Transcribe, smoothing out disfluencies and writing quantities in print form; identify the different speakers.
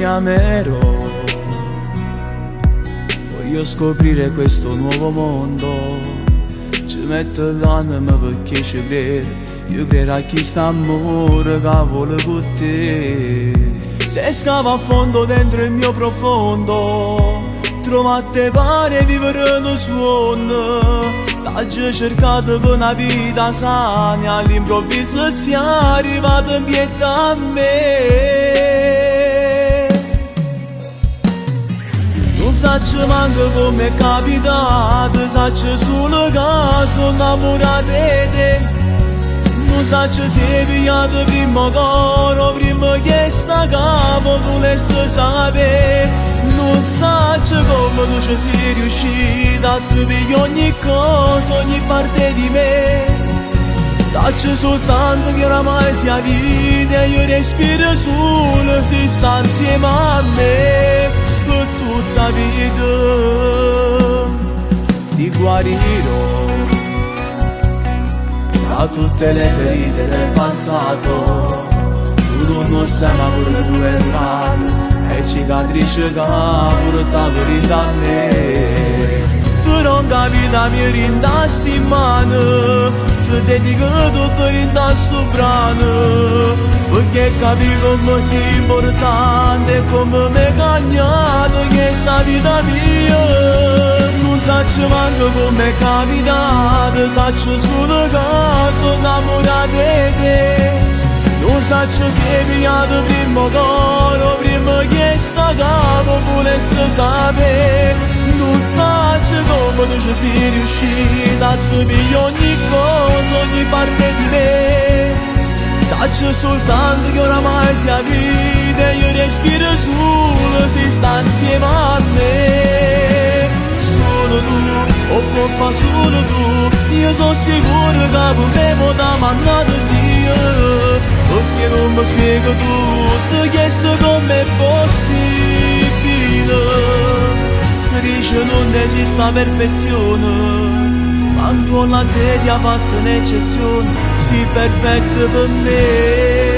Speaker 1: chiamerò. Voglio scoprire questo nuovo mondo, ci metto l'anima perché ci credo. Io credo a chi sta amore che vuole con te. Se scavo a fondo dentro il mio profondo, trovo a te pare vivere un suono. T'ho cercato per una vita sana, all'improvviso si è arrivato in pietà a me. Non saccio manco come è capitato, saccio solo che sono innamorato di te. Non saccio se è pigliato prima coro, prima che sta capo volesse sapere. Non saccio come tu ci sei riuscita a capire ogni cosa, ogni parte di me. Saccio soltanto che oramai sia vita e io respiro solo se sta insieme a me per tutta la vita. Ti guarirò da tutte le ferite del passato. Tu non sai ma pure tu è entrato, e cicatrici che pure t'ha venuto a me. Tu non capi la mia rindasti in mano, ti dedico tutto rindasto brano, perché capi come sei importante e come mi hai cagnato che sta vita mia. Non saccio manco come è capitato, saccio solo che sono innamorato di te. Non saccio se è pigliato prima coro, prima che sta capo volesse sapere. Non saccio come tu ci sei riuscita a capire ogni cosa, ogni parte di me. Saccio soltanto che oramai sia vita e io respiro solo se sta insieme a me. Solo tu, o può fare solo tu, io sono sicuro che potremo da mandato Dio. Perché non mi spiego tutto, chiesto com'è possibile. Si dice non esiste la perfezione, ma con la te ti ha fatto un'eccezione, sei perfetto per me.